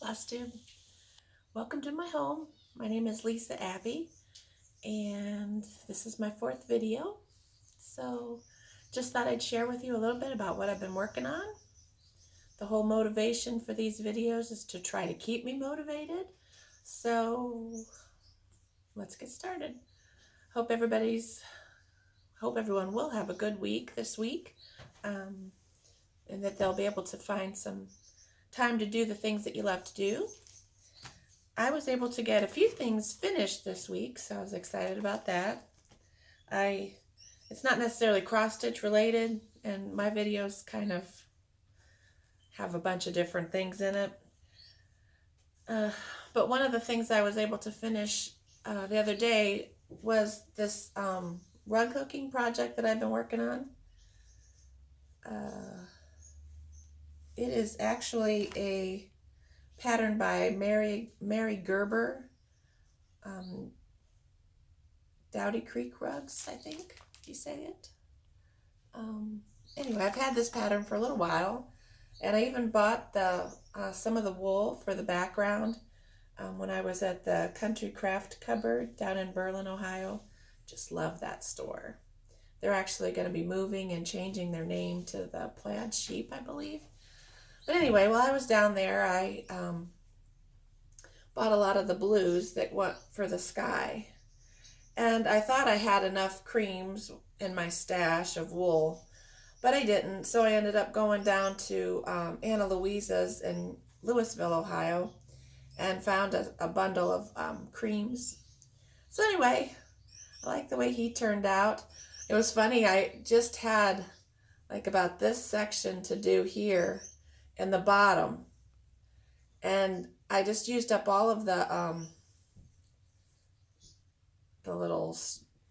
Flosstube. Welcome to my home. My name is Lisa Abbey, and this is my fourth video. So just thought I'd share with you a little bit about what I've been working on. The whole motivation for these videos is to try to keep me motivated. So let's get started. Hope everyone will have a good week this week, and that they'll be able to find some time to do the things that you love to do. I was able to get a few things finished this week, so I was excited about that. It's not necessarily cross-stitch related, and my videos kind of have a bunch of different things in it. But one of the things I was able to finish the other day was this rug hooking project that I've been working on. It is actually a pattern by Mary Gerber, Dowdy Creek Rugs, I think you say it. Anyway, I've had this pattern for a little while, and I even bought some of the wool for the background when I was at the Country Craft Cupboard down in Berlin, Ohio. Just love that store. They're actually going to be moving and changing their name to the Plaid Sheep, I believe. But anyway, while I was down there, I bought a lot of the blues that went for the sky. And I thought I had enough creams in my stash of wool, but I didn't. So I ended up going down to Anna Louisa's in Louisville, Ohio, and found a bundle of creams. So anyway, I like the way he turned out. It was funny, I just had like about this section to do here in the bottom, and I just used up all of the little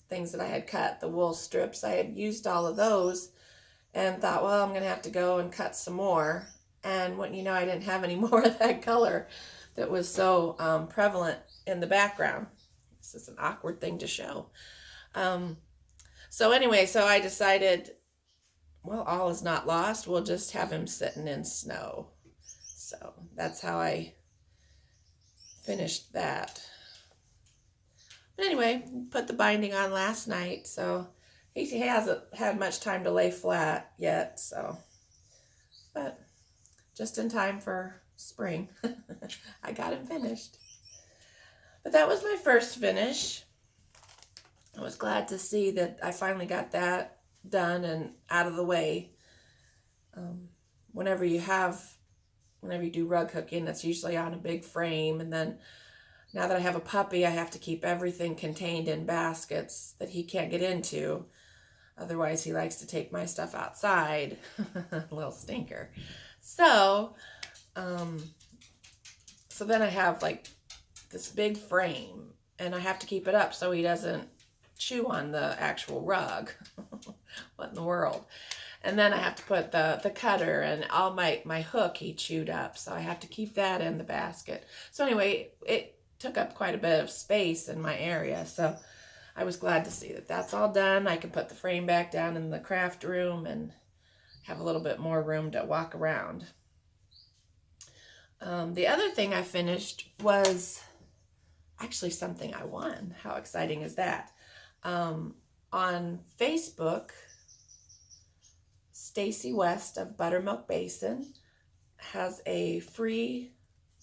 things that I had cut, the wool strips. I had used all of those and thought, well, I'm going to have to go and cut some more. And wouldn't you know, I didn't have any more of that color that was so prevalent in the background. This is an awkward thing to show. So anyway, so I decided, well, all is not lost. We'll just have him sitting in snow. So that's how I finished that. But anyway, put the binding on last night, so he hasn't had much time to lay flat yet, so, but just in time for spring, I got him finished. But that was my first finish. I was glad to see that I finally got that done and out of the way. Whenever you do rug hooking, that's usually on a big frame, and then now that I have a puppy, I have to keep everything contained in baskets that he can't get into. Otherwise, he likes to take my stuff outside. Little stinker. So then I have like this big frame, and I have to keep it up so he doesn't chew on the actual rug. What in the world? And then I have to put the cutter and all my hook he chewed up, so I have to keep that in the basket. So anyway, it took up quite a bit of space in my area, so I was glad to see that that's all done. I can put the frame back down in the craft room and have a little bit more room to walk around. The other thing I finished was actually something I won. How exciting is that? On Facebook, Stacy West of Buttermilk Basin has a free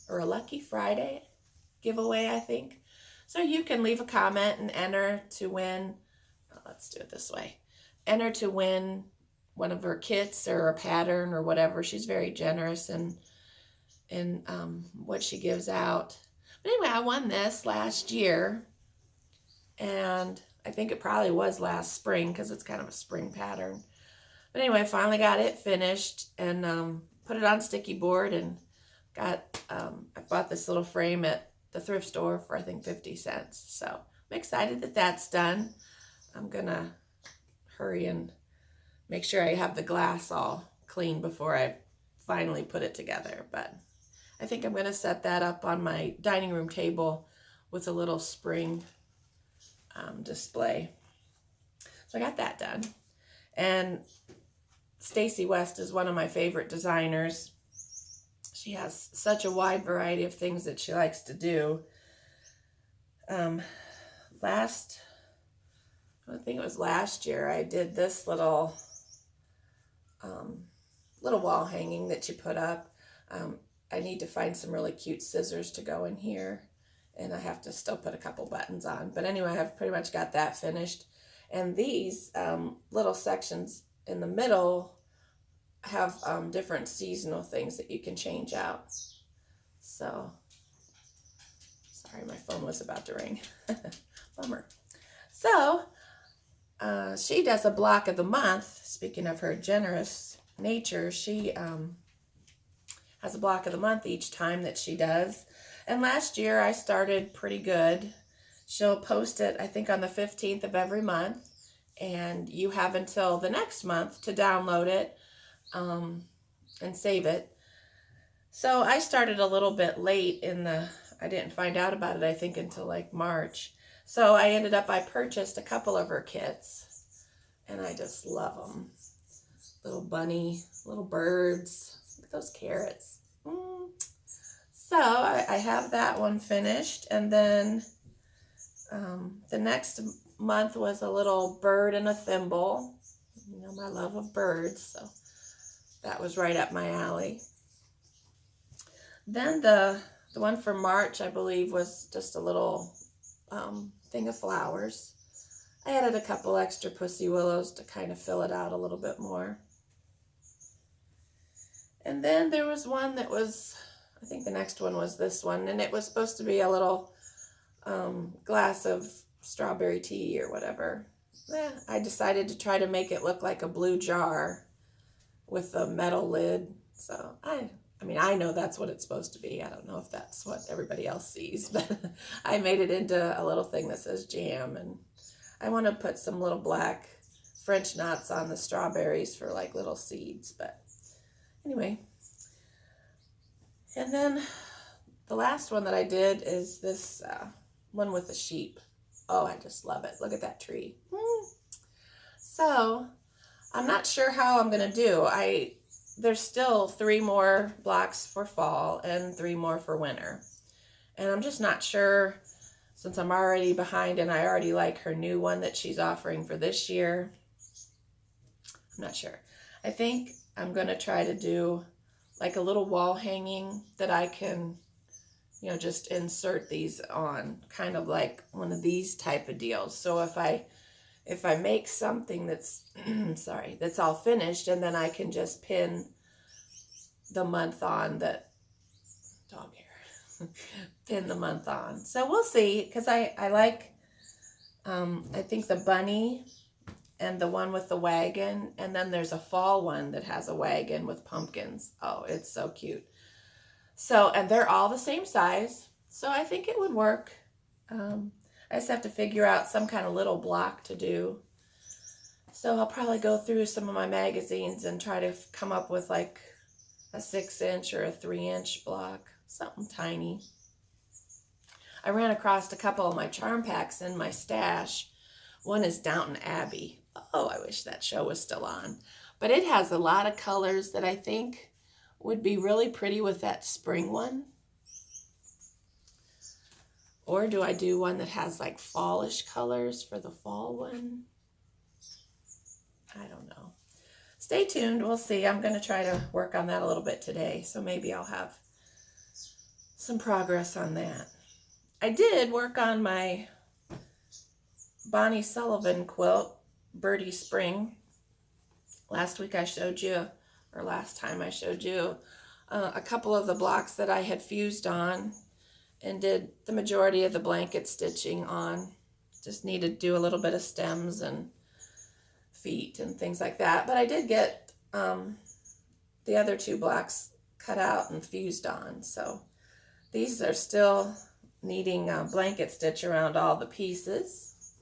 or a Lucky Friday giveaway, I think. So you can leave a comment and enter to win, let's do it this way, enter to win one of her kits or a pattern or whatever. She's very generous in what she gives out. But anyway, I won this last year, and I think it probably was last spring because it's kind of a spring pattern. But anyway, I finally got it finished and put it on sticky board, and I bought this little frame at the thrift store for I think 50 cents. So I'm excited that that's done. I'm gonna hurry and make sure I have the glass all clean before I finally put it together. But I think I'm gonna set that up on my dining room table with a little spring display. So I got that done. And Stacy West is one of my favorite designers. She has such a wide variety of things that she likes to do. I think it was last year, I did this little wall hanging that you put up. I need to find some really cute scissors to go in here, and I have to still put a couple buttons on. But anyway, I've pretty much got that finished. And these little sections in the middle have different seasonal things that you can change out. So, sorry, my phone was about to ring. Bummer. So, she does a block of the month. Speaking of her generous nature, she has a block of the month each time that she does. And last year I started pretty good. She'll post it, I think, on the 15th of every month, and you have until the next month to download it and save it. So I started a little bit late I didn't find out about it, I think, until like March. So I purchased a couple of her kits, and I just love them. Little bunny, little birds, look at those carrots. So I have that one finished, and then the next month was a little bird and a thimble. You know, my love of birds, so that was right up my alley. Then the one for March, I believe, was just a little thing of flowers. I added a couple extra pussy willows to kind of fill it out a little bit more. And then there was one that was, I think the next one was this one, and it was supposed to be a little glass of strawberry tea or whatever. I decided to try to make it look like a blue jar with a metal lid. So I know that's what it's supposed to be. I don't know if that's what everybody else sees, but I made it into a little thing that says jam, and I want to put some little black French knots on the strawberries for like little seeds, but anyway. And then the last one that I did is this one with the sheep. Oh, I just love it. Look at that tree. So I'm not sure how I'm going to do. There's still 3 more blocks for fall and 3 more for winter. And I'm just not sure, since I'm already behind and I already like her new one that she's offering for this year. I'm not sure. I think I'm going to try to do like a little wall hanging that I can, you know, just insert these on, kind of like one of these type of deals. So if I make something that's, sorry, that's all finished, and then I can just pin the month on that, dog hair, pin the month on. So we'll see, because I like, I think the bunny and the one with the wagon, and then there's a fall one that has a wagon with pumpkins. Oh, it's so cute. So, and they're all the same size, so I think it would work. I just have to figure out some kind of little block to do. So I'll probably go through some of my magazines and try to come up with like a 6-inch or a 3-inch block, something tiny. I ran across a couple of my charm packs in my stash. One is Downton Abbey. Oh, I wish that show was still on. But it has a lot of colors that I think would be really pretty with that spring one. Or do I do one that has like fallish colors for the fall one? I don't know. Stay tuned. We'll see. I'm going to try to work on that a little bit today. So maybe I'll have some progress on that. I did work on my Bonnie Sullivan quilt, Birdie Spring. Last week I showed you, or last time I showed you, a couple of the blocks that I had fused on and did the majority of the blanket stitching on. Just needed to do a little bit of stems and feet and things like that. But I did get the other 2 blocks cut out and fused on. So these are still needing a blanket stitch around all the pieces.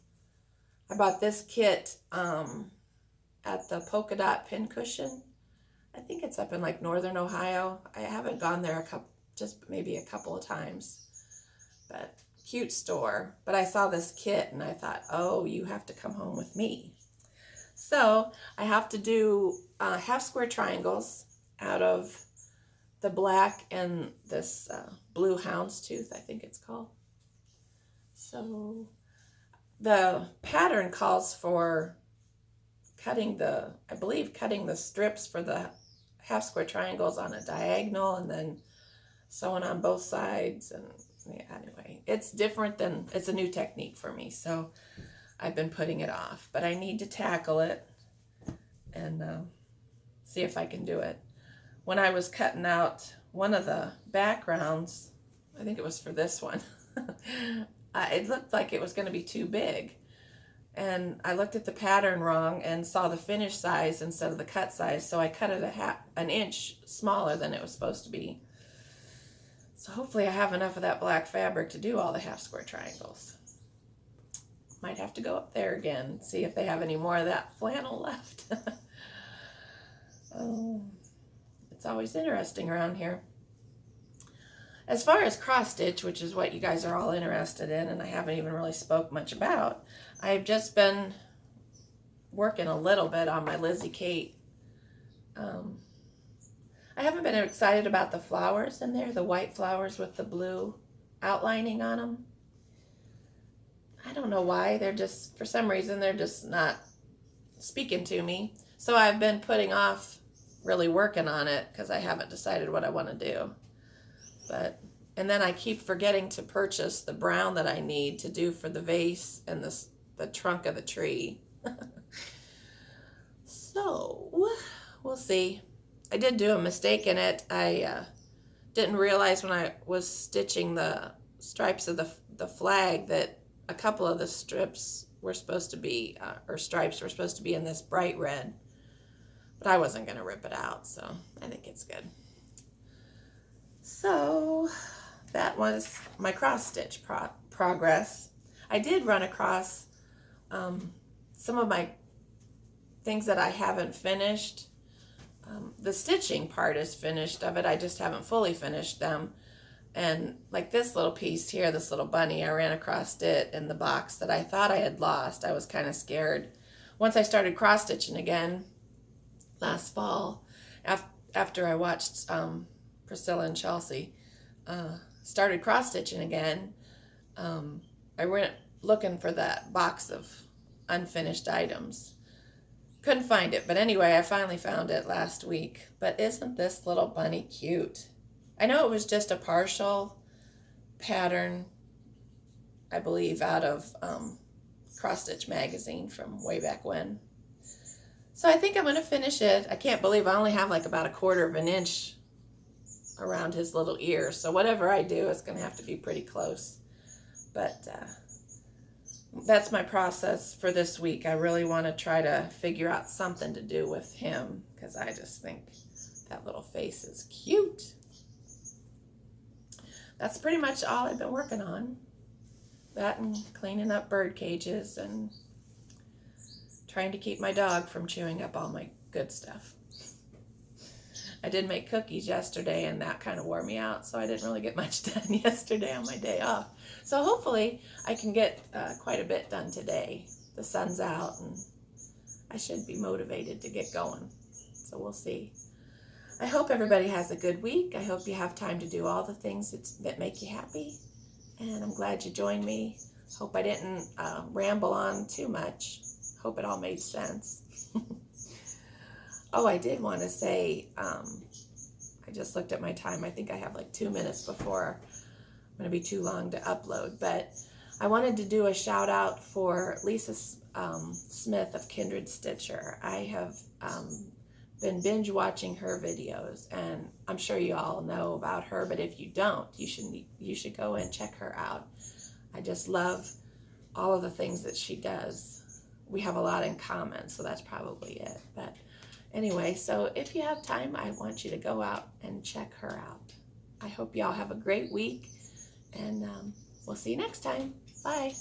I bought this kit at the Polka Dot Pincushion. I think it's up in like Northern Ohio. I haven't gone there just maybe a couple of times, but cute store. But I saw this kit and I thought, oh, you have to come home with me. So I have to do half square triangles out of the black and this blue houndstooth, I think it's called. So the pattern calls for cutting the strips for the half square triangles on a diagonal and then sewing on both sides. And yeah, anyway, it's a new technique for me, so I've been putting it off, but I need to tackle it and see if I can do it. When I was cutting out one of the backgrounds, I think it was for this one, it looked like it was going to be too big. And I looked at the pattern wrong and saw the finished size instead of the cut size, so I cut it an inch smaller than it was supposed to be. So hopefully I have enough of that black fabric to do all the half square triangles. Might have to go up there again, see if they have any more of that flannel left. It's always interesting around here. As far as cross stitch, which is what you guys are all interested in, and I haven't even really spoke much about, I've just been working a little bit on my Lizzie Kate. I haven't been excited about the flowers in there, the white flowers with the blue outlining on them. I don't know why. For some reason, they're just not speaking to me. So I've been putting off really working on it because I haven't decided what I want to do. And then I keep forgetting to purchase the brown that I need to do for the vase and the trunk of the tree. So we'll see. I did do a mistake in it. I didn't realize when I was stitching the stripes of the flag that a couple of the strips were supposed to be, or stripes were supposed to be in this bright red. But I wasn't going to rip it out, so I think it's good. So that was my cross stitch progress. I did run across some of my things that I haven't finished. The stitching part is finished of it. I just haven't fully finished them. And like this little piece here, this little bunny, I ran across it in the box that I thought I had lost. I was kind of scared. Once I started cross stitching again last fall, after I watched Priscilla and Chelsea started cross stitching again, I went looking for that box of unfinished items. Couldn't find it, but anyway, I finally found it last week. But isn't this little bunny cute? I know it was just a partial pattern, I believe, out of Cross Stitch magazine from way back when. So I think I'm going to finish it. I can't believe I only have like about 1/4 of an inch around his little ear. So whatever I do, it's going to have to be pretty close. But that's my process for this week. I really want to try to figure out something to do with him because I just think that little face is cute. That's pretty much all I've been working on. That and cleaning up bird cages and trying to keep my dog from chewing up all my good stuff. I did make cookies yesterday and that kind of wore me out, so I didn't really get much done yesterday on my day off. So hopefully I can get quite a bit done today. The sun's out and I should be motivated to get going. So we'll see. I hope everybody has a good week. I hope you have time to do all the things that make you happy. And I'm glad you joined me. Hope I didn't ramble on too much. Hope it all made sense. Oh, I did want to say, I just looked at my time. I think I have like 2 minutes before I'm going to be too long to upload. But I wanted to do a shout out for Lisa Smith of Kindred Stitcher. I have been binge watching her videos, and I'm sure you all know about her, but if you don't, you should go and check her out. I just love all of the things that she does. We have a lot in common, so that's probably it. But anyway, so if you have time, I want you to go out and check her out. I hope y'all have a great week, and we'll see you next time. Bye.